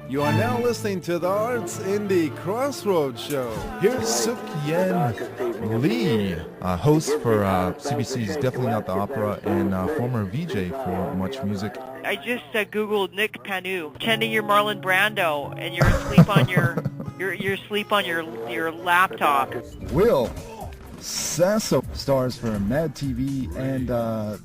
You are now listening to the Artsindy Crossroads show. Here's Suk Yen Lee, host for CBC's Definitely Not the Opera and former VJ for Much Music. I just Googled Nick Panu, pretending you're Marlon Brando and you're asleep on you're asleep on your laptop. Will Sasso stars for Mad TV and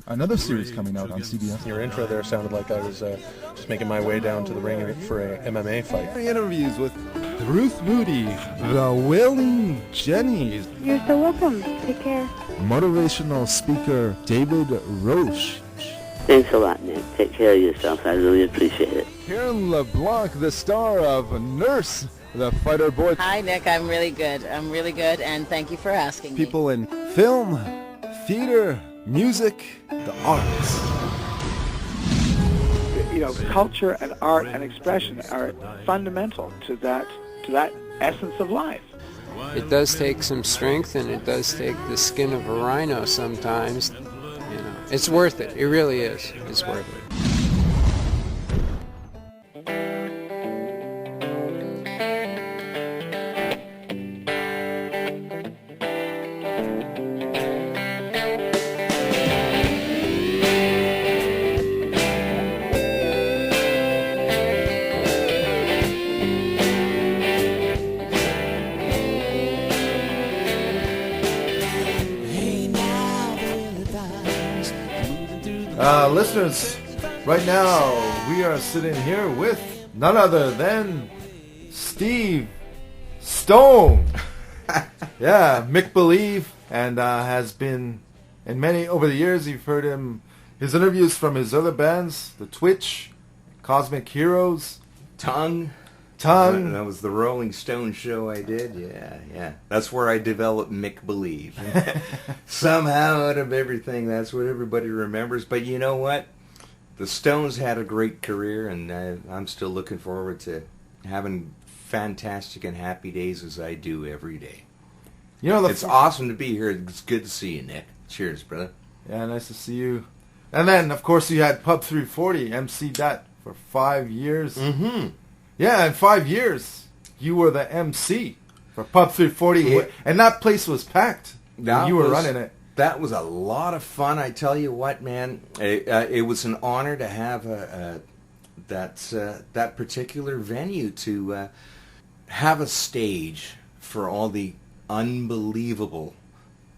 another series coming out on CBS. Your intro there sounded like I was just making my way down to the ring for a MMA fight. Interviews with Ruth Moody, the Wailing Jennies. You're so welcome. Take care. Motivational speaker David Roche. Thanks a lot, Nick. Take care of yourself. I really appreciate it. Karen LeBlanc, the star of Nurse, the fighter boy. Hi, Nick. I'm really good, and thank you for asking me. People in film, theater, music, the arts. You know, culture and art and expression are fundamental to that essence of life. It does take some strength, and it does take the skin of a rhino sometimes. You know, it's worth it. It really is. It's worth it. Listeners, right now we are sitting here with none other than Steve Stone. Yeah, Mick Believe, and has been in many over the years. You've heard his interviews from his other bands, The Twitch, Cosmic Heroes, Tongue. That was the Rolling Stone show I did. Yeah. That's where I developed Mick Believe. Somehow out of everything, that's what everybody remembers. But you know what? The Stones had a great career, and I'm still looking forward to having fantastic and happy days as I do every day. You know, it's awesome to be here. It's good to see you, Nick. Cheers, brother. Yeah, nice to see you. And then, of course, you had Pub 340, MC that for 5 years. Mm-hmm. Yeah, in 5 years, you were the MC for Pub 340, and that place was packed. You were running it. That was a lot of fun. I tell you what, man, it was an honor to have that particular venue, to have a stage for all the unbelievable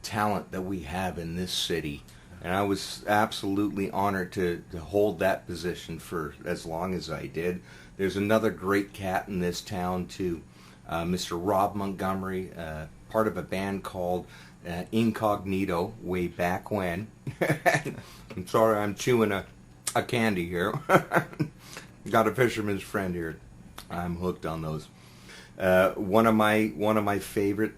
talent that we have in this city. And I was absolutely honored to hold that position for as long as I did. There's another great cat in this town, too, Mr. Rob Montgomery, part of a band called Incognito, way back when. I'm sorry, I'm chewing a candy here. Got a fisherman's friend here. I'm hooked on those. One of my favorite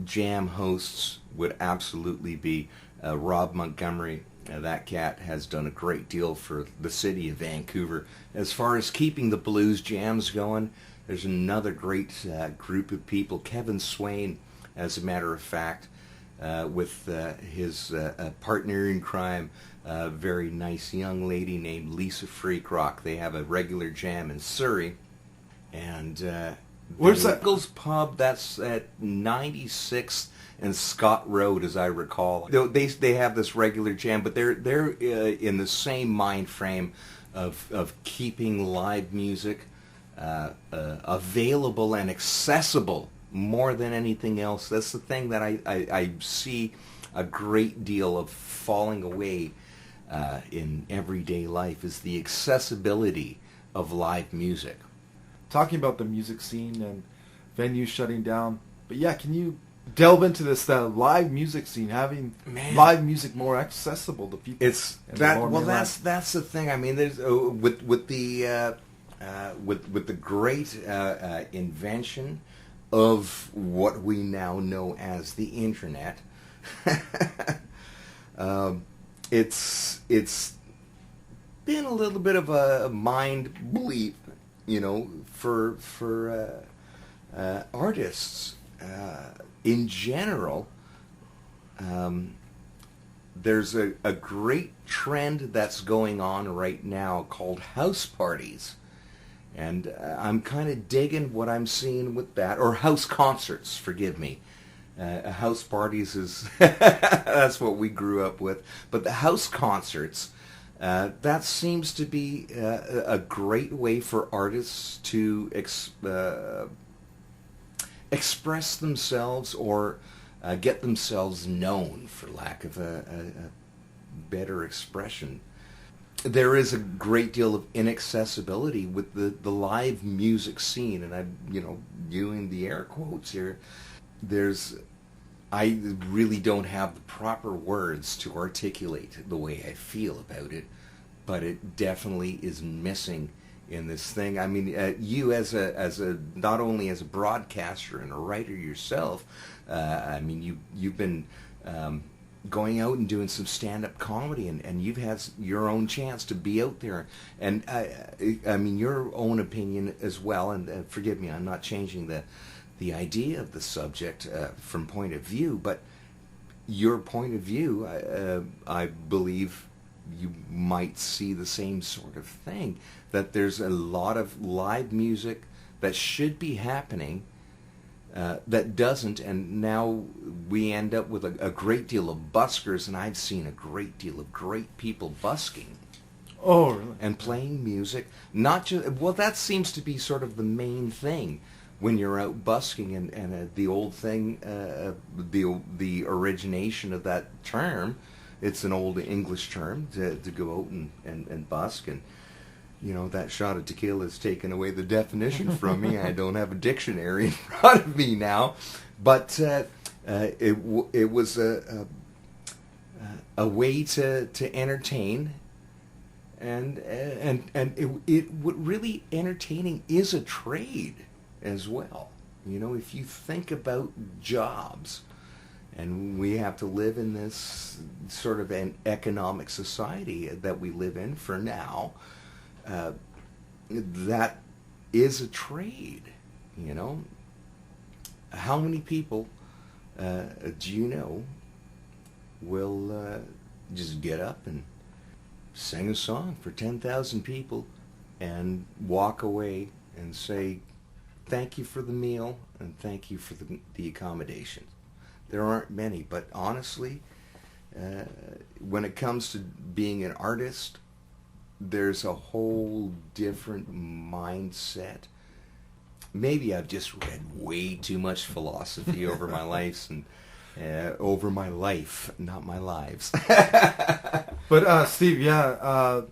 jam hosts would absolutely be Rob Montgomery. That cat has done a great deal for the city of Vancouver. As far as keeping the blues jams going, there's another great group of people. Kevin Swain, as a matter of fact, with his partner in crime, a very nice young lady named Lisa Freakrock. They have a regular jam in Surrey. And where's that? Nichols Pub, that's at 96th and Scott Road, as I recall. They have this regular jam, but they're in the same mind frame of keeping live music available and accessible more than anything else. That's the thing that I see a great deal of falling away in everyday life, is the accessibility of live music. Talking about the music scene and venues shutting down, but yeah, can you delve into this live music scene, having live music more accessible to people? It's that. Well, that's the thing. I mean, there's with the great invention of what we now know as the internet. It's been a little bit of a mind bleep, you know, for artists. In general, there's a great trend that's going on right now called house parties. And I'm kind of digging what I'm seeing with that. Or house concerts, forgive me. House parties is, that's what we grew up with. But the house concerts, that seems to be a great way for artists to express themselves or get themselves known, for lack of a better expression. There is a great deal of inaccessibility with the live music scene, and I'm, doing the air quotes here. I really don't have the proper words to articulate the way I feel about it, but it definitely is missing in this thing. I mean, you as a not only as a broadcaster and a writer yourself, I mean, you've been going out and doing some stand-up comedy, and you've had your own chance to be out there. And I mean, your own opinion as well, and forgive me, I'm not changing the idea of the subject from point of view, but your point of view, I believe you might see the same sort of thing, that there's a lot of live music that should be happening that doesn't, and now we end up with a great deal of buskers, and I've seen a great deal of great people busking. Oh, really? And playing music. Not just, well, that seems to be sort of the main thing when you're out busking, and the old thing, the origination of that term, it's an old English term to go out and busk, and that shot of tequila has taken away the definition from me. I don't have a dictionary in front of me now, but it was a way to entertain, and it really, entertaining is a trade as well. If you think about jobs, and we have to live in this sort of an economic society that we live in for now, that is a trade. How many people do you know will just get up and sing a song for 10,000 people and walk away and say, thank you for the meal and thank you for the accommodation? There aren't many, but honestly, when it comes to being an artist, there's a whole different mindset. Maybe I've just read way too much philosophy over my life, and over my life, not my lives. But Steve, I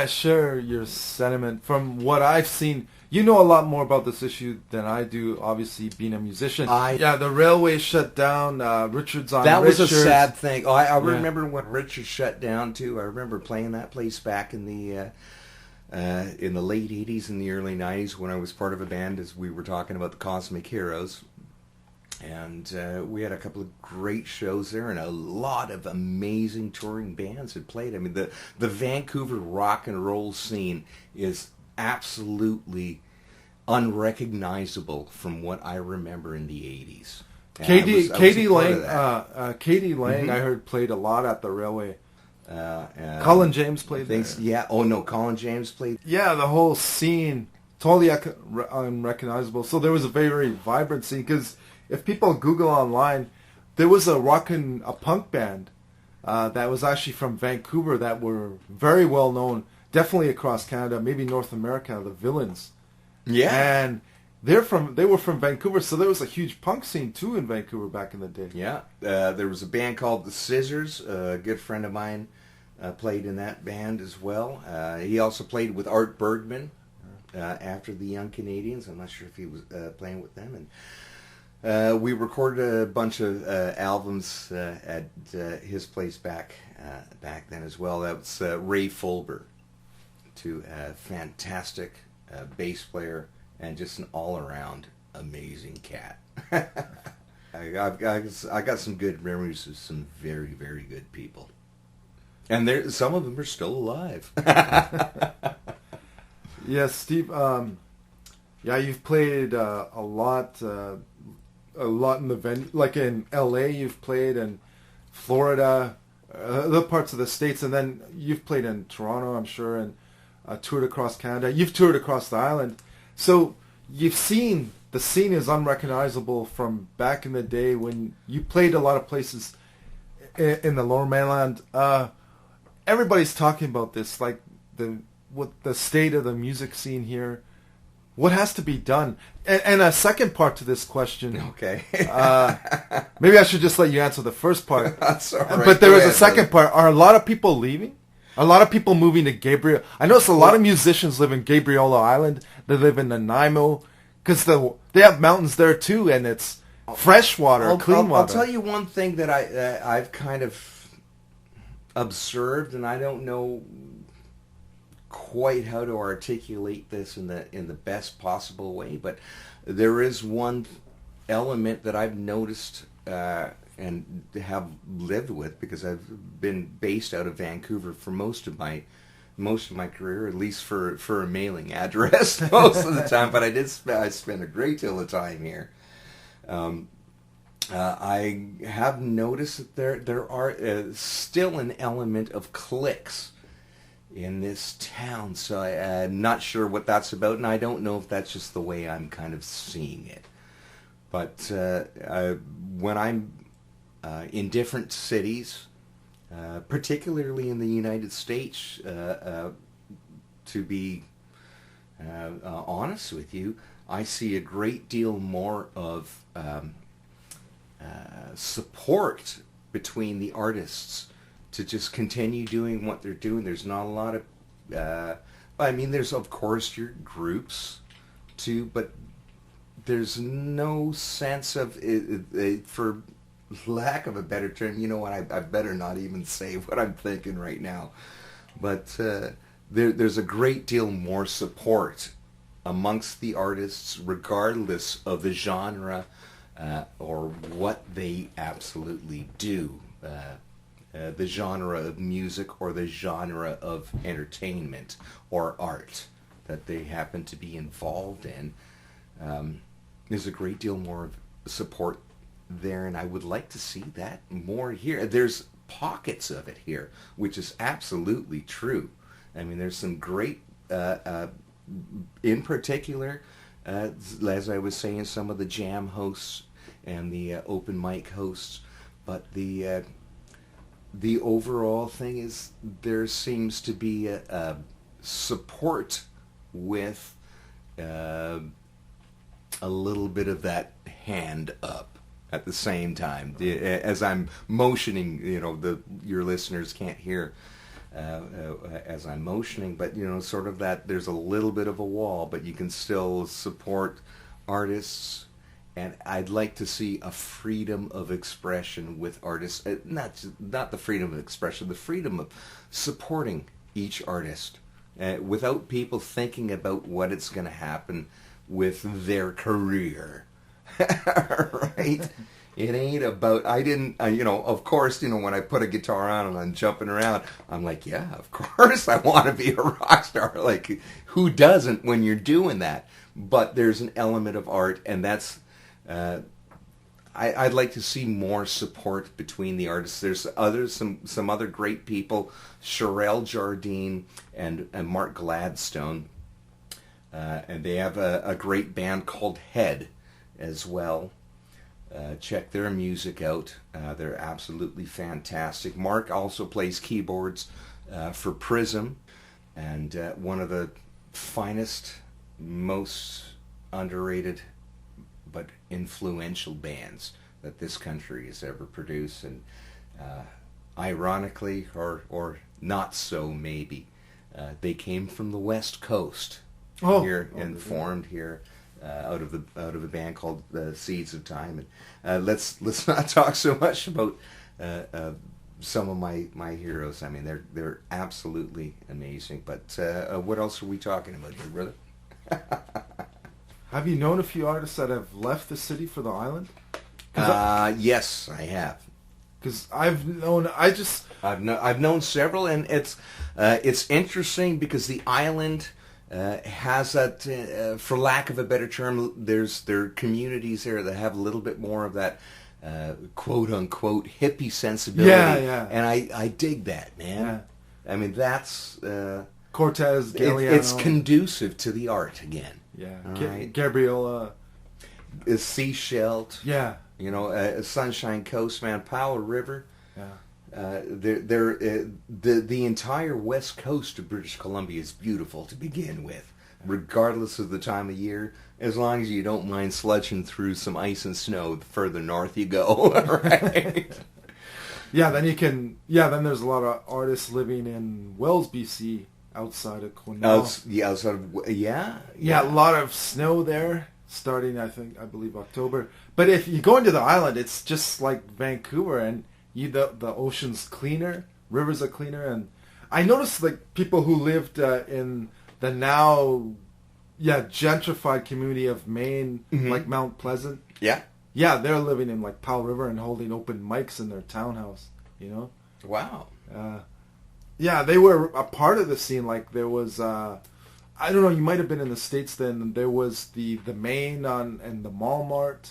share your sentiment. From what I've seen, you know a lot more about this issue than I do, obviously, being a musician. The railway shut down, Richards on That Richards. was a sad thing. I remember when Richards shut down, too. I remember playing that place back in the late 80s and the early 90s when I was part of a band, as we were talking about the Cosmic Heroes. And we had a couple of great shows there, and a lot of amazing touring bands had played. I mean, the Vancouver rock and roll scene is absolutely unrecognizable from what I remember in the 80s. Katie Lang, I heard, played a lot at the railway. Colin James played there. Yeah. Oh no, Colin James played. Yeah, the whole scene totally unrecognizable. So there was a very, very vibrant scene, because if people Google online, there was a punk band that was actually from Vancouver that were very well known, definitely across Canada, maybe North America, the Villains. Yeah. And they were from Vancouver, so there was a huge punk scene too in Vancouver back in the day. Yeah. There was a band called The Scissors. A good friend of mine played in that band as well. He also played with Art Bergman after the Young Canadians. I'm not sure if he was playing with them. And we recorded a bunch of albums at his place back then as well. That was Ray Fulber, to a fantastic bass player and just an all-around amazing cat. I got some good memories of some very, very good people, and some of them are still alive. Yes, Steve. You've played a lot in the venue, like in L.A. You've played, and Florida, other parts of the States, and then you've played in Toronto, I'm sure, and toured across Canada. You've toured across the island. So you've seen the scene is unrecognizable from back in the day when you played a lot of places in the Lower Mainland. Everybody's talking about this, like the state of the music scene here. What has to be done? And a second part to this question. Okay. Maybe I should just let you answer the first part. That's all right. But there Go is a ahead, second part. Are a lot of people leaving? A lot of people moving to Gabriel. I notice a lot of musicians live in Gabriola Island. They live in Nanaimo because they have mountains there too, and it's fresh water, clean water. I'll tell you one thing that I've kind of observed, and I don't know quite how to articulate this in the best possible way, but there is one element that I've noticed and have lived with, because I've been based out of Vancouver for most of my career, at least for a mailing address most of the time. But I spent a great deal of time here. I have noticed that there are still an element of cliques in this town, so I'm not sure what that's about, and I don't know if that's just the way I'm kind of seeing it. But when I'm in different cities, particularly in the United States, to be honest with you, I see a great deal more of support between the artists to just continue doing what they're doing. There's not a lot of, I mean, there's of course your groups too, but there's no sense of, for lack of a better term, you know what, I better not even say what I'm thinking right now, but there's a great deal more support amongst the artists, regardless of the genre or what they absolutely do. The genre of music or the genre of entertainment or art that they happen to be involved in. There's a great deal more support there, and I would like to see that more here. There's pockets of it here, which is absolutely true. I mean, there's some great, in particular, as I was saying, some of the jam hosts and the open mic hosts, but the overall thing is there seems to be a support with a little bit of that hand up at the same time. As I'm motioning, you know, your listeners can't hear as I'm motioning, but you know, sort of that there's a little bit of a wall, but you can still support artists. And I'd like to see a freedom of expression with artists, not the freedom of expression, the freedom of supporting each artist without people thinking about what it's going to happen with their career. Right? It ain't about, you know, of course, you know, when I put a guitar on and I'm jumping around, I'm like, yeah, of course I want to be a rock star. Like, who doesn't when you're doing that? But there's an element of art, and that's, I'd like to see more support between the artists. There's some other great people, Sherelle Jardine and Mark Gladstone, and they have a great band called Head as well. Check their music out. They're absolutely fantastic. Mark also plays keyboards for Prism, and one of the finest, most underrated but influential bands that this country has ever produced. And ironically, or not so maybe, they came from the West Coast here and formed here out of a band called Seeds of Time. And let's not talk so much about some of my heroes. I mean, they're absolutely amazing. But what else are we talking about here, brother? Have you known a few artists that have left the city for the island? Yes, I have. Because I've known several, and it's interesting because the island has that, for lack of a better term, there are communities there that have a little bit more of that quote unquote hippie sensibility. Yeah. And I dig that, man. Yeah. I mean, that's Cortez, Galliano. It's conducive to the art again. Yeah, Right. Gabriola. Is Seashell. Yeah, Sunshine Coast, man, Powell River. yeah. The entire west coast of British Columbia is beautiful to begin with, regardless of the time of year. As long as you don't mind sludging through some ice and snow, the further north you go, right? Yeah, then you can. Yeah, then there's a lot of artists living in Wells, BC, outside of Quesnel. Yeah. Yeah, a lot of snow there, starting I believe October. But if you go into the island, it's just like Vancouver, and the ocean's cleaner, rivers are cleaner, and I noticed like people who lived in the now gentrified community of Maine, like Mount Pleasant. Yeah. Yeah, they're living in like Powell River and holding open mics in their townhouse. Wow. Yeah, they were a part of the scene. Like there was, I don't know, you might have been in the States then. There was the Maine and the Mall Mart.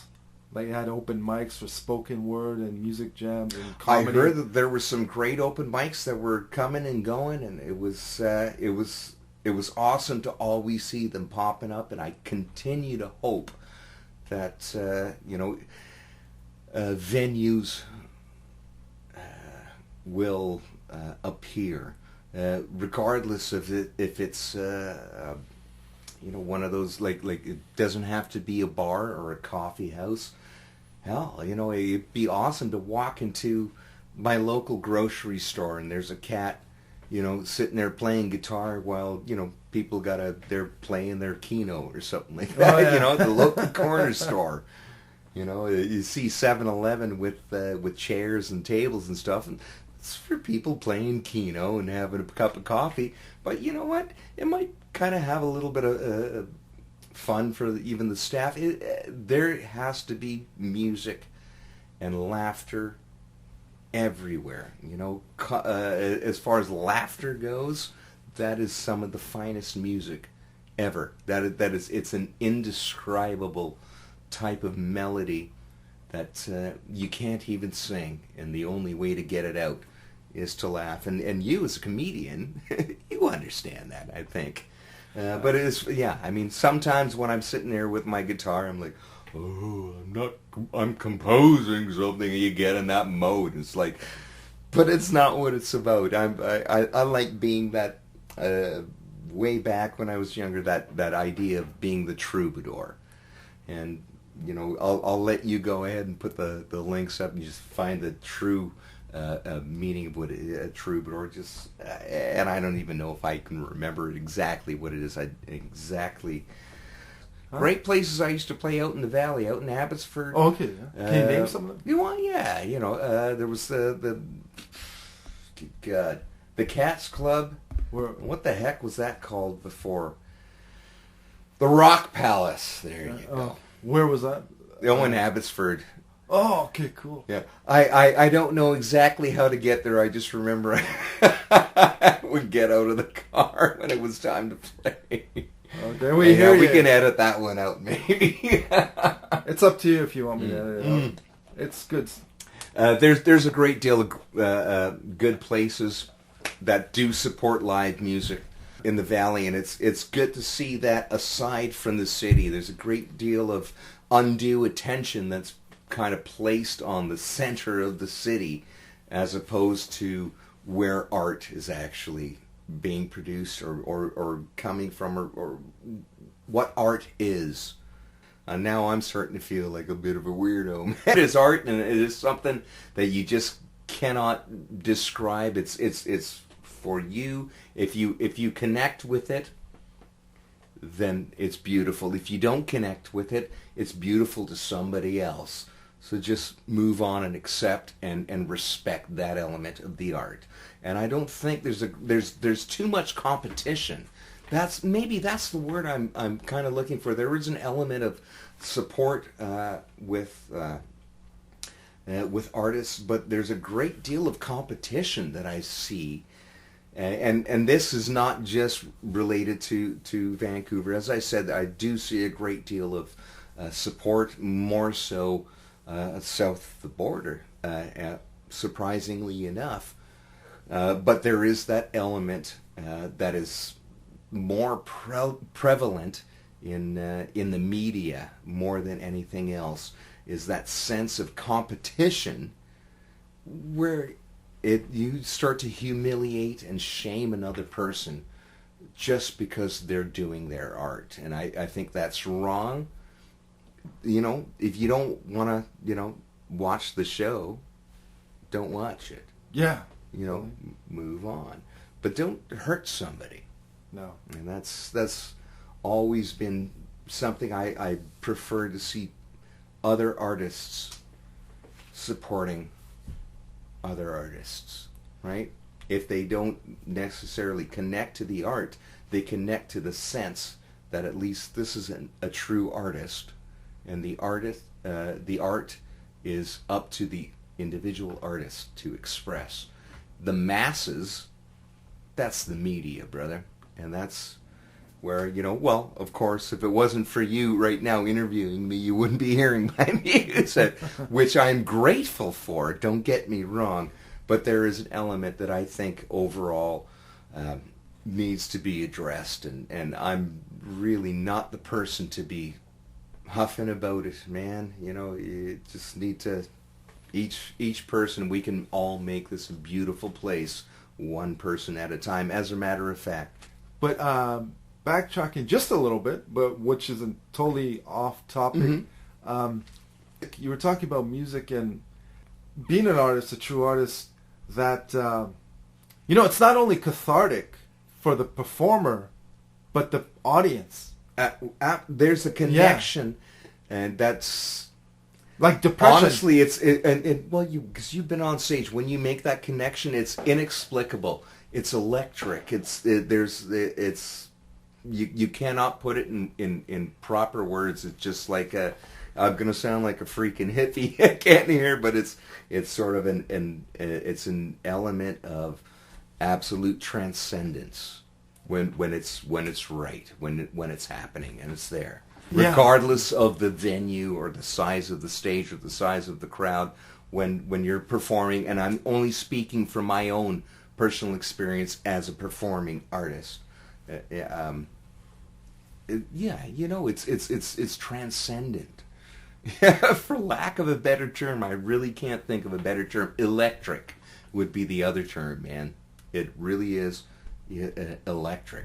They had open mics for spoken word and music jams and comedy. I heard that there were some great open mics that were coming and going, and it was awesome to always see them popping up. And I continue to hope that venues will appear, regardless of if it's one of those like it doesn't have to be a bar or a coffee house. Hell, it'd be awesome to walk into my local grocery store and there's a cat, sitting there playing guitar while people they're playing their keynote or something like that. Oh, yeah. The local corner store. You see 7-Eleven with chairs and tables and stuff, and it's for people playing Keno and having a cup of coffee. But you know what? It might kind of have a little bit of fun for even the staff. There has to be music and laughter everywhere. As far as laughter goes, that is some of the finest music ever. It's an indescribable type of melody that you can't even sing, and the only way to get it out is to laugh. And you, as a comedian, you understand that, I think. But it is, sometimes when I'm sitting there with my guitar, I'm like, I'm composing something, and you get in that mode. It's like, but it's not what it's about. I like being that, way back when I was younger, that idea of being the troubadour. And I'll let you go ahead and put the links up and just find the true meaning of what a troubadour and I don't even know if I can remember exactly what it is. Great places I used to play out in the valley, out in Abbotsford. Oh, okay. Yeah. Can you name some of them? There was the Cats Club. What the heck was that called before? The Rock Palace. There you go. Where was that? In Abbotsford. Oh, okay, cool. Yeah, I don't know exactly how to get there. I just remember I would get out of the car when it was time to play. Okay, we hear you. We can edit that one out, maybe. It's up to you if you want me to edit it out. It's good. There's a great deal of good places that do support live music in the valley, and it's good to see that aside from the city, there's a great deal of undue attention that's kind of placed on the center of the city as opposed to where art is actually being produced or coming from or what art is. And now I'm starting to feel like a bit of a weirdo. It is art, and it is something that you just cannot describe. It's for you. If you connect with it, then it's beautiful. If you don't connect with it, it's beautiful to somebody else. So just move on and accept and respect that element of the art. And I don't think there's too much competition. That's the word I'm kind of looking for. There is an element of support with artists, but there's a great deal of competition that I see. And this is not just related to Vancouver. As I said, I do see a great deal of support, more so south of the border, surprisingly enough. But there is that element that is more prevalent in the media more than anything else is that sense of competition, where you start to humiliate and shame another person just because they're doing their art. And I think that's wrong. If you don't want to, watch the show, don't watch it. Yeah. Move on. But don't hurt somebody. No. And that's always been something I prefer to see other artists supporting other artists, right? If they don't necessarily connect to the art, they connect to the sense that at least this is a true artist, and the art is up to the individual artist to express. The masses, that's the media, brother. And that's where, well, of course, if it wasn't for you right now interviewing me, you wouldn't be hearing my music, which I'm grateful for, don't get me wrong. But there is an element that I think overall needs to be addressed, and I'm really not the person to be huffing about it, man. You just need to, each person, we can all make this a beautiful place, one person at a time, as a matter of fact. But backtracking just a little bit, but which isn't totally off topic, you were talking about music and being an artist, a true artist, that, it's not only cathartic for the performer, but the audience. There's a connection, and that's... Like depression. Honestly, because you've been on stage, when you make that connection, it's inexplicable. It's electric. You cannot put it in proper words. It's just like I'm going to sound like a freaking hippie. I can't hear, but it's sort of it's an element of absolute transcendence when it's right, when it's happening and it's there. Yeah. Regardless of the venue or the size of the stage or the size of the crowd, when you're performing, and I'm only speaking from my own personal experience as a performing artist, it's transcendent. For lack of a better term, I really can't think of a better term. Electric would be the other term, man. It really is electric.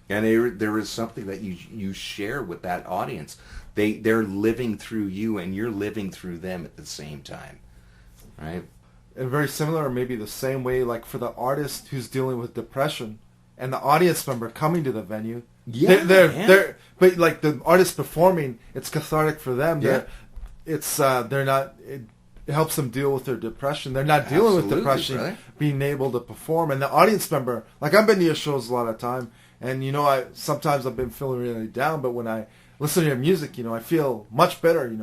And there is something that you share with that audience. They're living through you, and you're living through them at the same time, right? And very similar, or maybe the same way, like for the artist who's dealing with depression, and the audience member coming to the venue. Yeah, they're but like the artist performing, it's cathartic for them. Yeah. It helps them deal with their depression. They're not dealing with depression, brother. Being able to perform. And the audience member, like I've been to your shows a lot of time, and sometimes I've been feeling really down, but when I listen to your music, I feel much better, after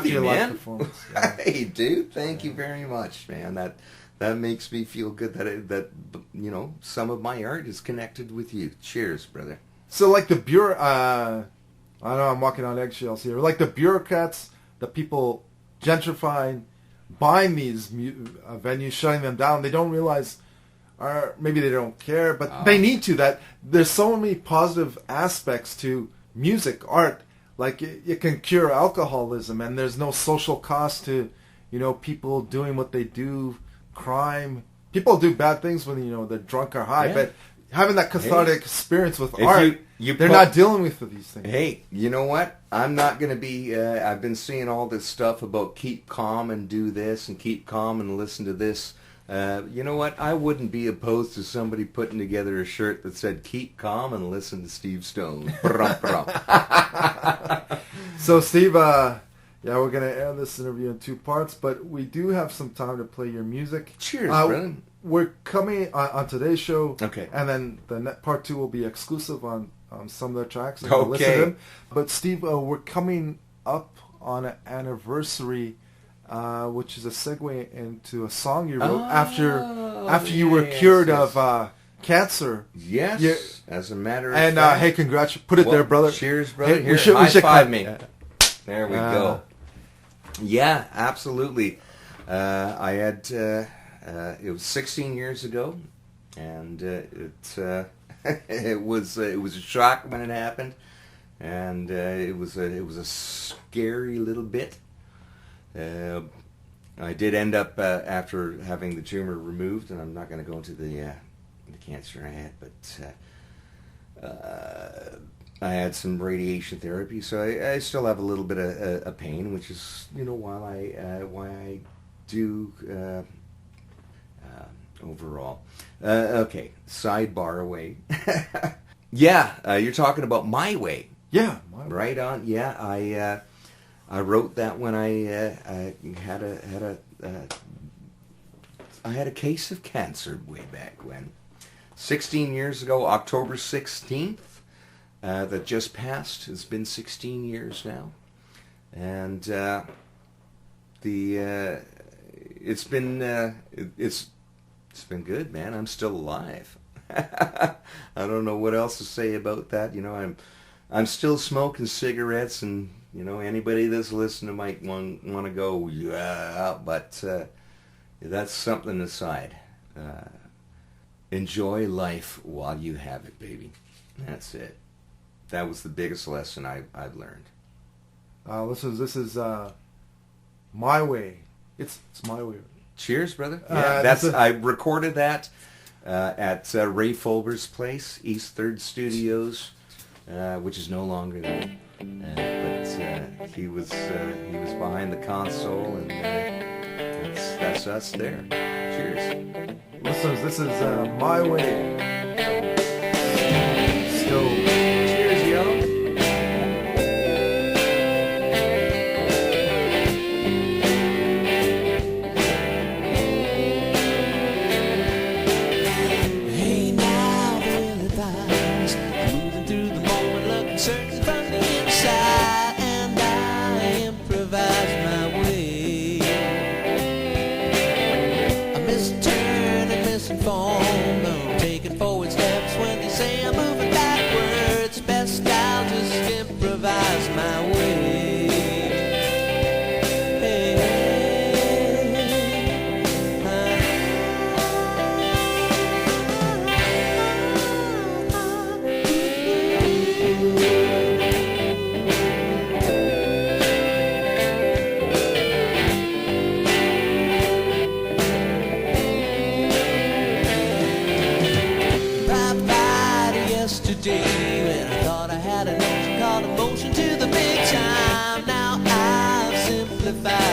your live performance. Yeah. Hey, dude, thank you very much, man. That makes me feel good that some of my art is connected with you. Cheers, brother. So like the I know I'm walking on eggshells here. Like the bureaucrats, the people gentrifying, buying these venues, shutting them down. They don't realize, or maybe they don't care, but they need to. That there's so many positive aspects to music, art. Like it can cure alcoholism, and there's no social cost to, people doing what they do, crime. People do bad things when they're drunk or high, but having that cathartic experience with art, they're not dealing with these things. Hey, you know what? I'm not going to be... I've been seeing all this stuff about keep calm and do this and keep calm and listen to this. You know what? I wouldn't be opposed to somebody putting together a shirt that said keep calm and listen to Steve Stone. So, Steve, we're going to end this interview in 2 parts, but we do have some time to play your music. Cheers, brother. We're coming on today's show, okay, and then part 2 will be exclusive on some of the tracks. Okay. Listen to them. But Steve, we're coming up on an anniversary, which is a segue into a song you wrote after you were cured of cancer. Yes, as a matter of fact. And hey, congratulations! Put it there, brother. Cheers, brother. Hey, Here, high five me. There we go. Yeah, absolutely. I had. It was 16 years ago. and it was a shock when it happened, and it was a scary little bit. I did end up after having the tumor removed, and I'm not going to go into the cancer I had, but I had some radiation therapy, so I still have a little bit of pain, which is why I do overall. Okay, sidebar away. Yeah, you're talking about My Way. Yeah, My Way. Right on. Yeah, I wrote that when I had a case of cancer way back when, 16 years ago, October 16th. That just passed. It's been 16 years now, and it's been good, man. I'm still alive. I don't know what else to say about that. You know, I'm still smoking cigarettes, and you know, anybody that's listening might want to go, yeah, but that's something aside. Enjoy life while you have it, baby. That's it. That was the biggest lesson I've learned. This is My Way. It's My Way. Cheers, brother. Yeah, I recorded that at Ray Fulber's place, East 3rd Studios, which is no longer there. But he was behind the console, and that's us there. Cheers. Listeners, this is My Way. Still. Cheers, yo. Hey now, there the vibes, moving through the moment, looking certain from the inside, and I improvise my way. I miss a turn and misinformed, no taking forward steps when they say I'm moving backwards. Best I'll just improvise my way. Yesterday, when I thought I had an notion called emotion to the big time, now I've simplified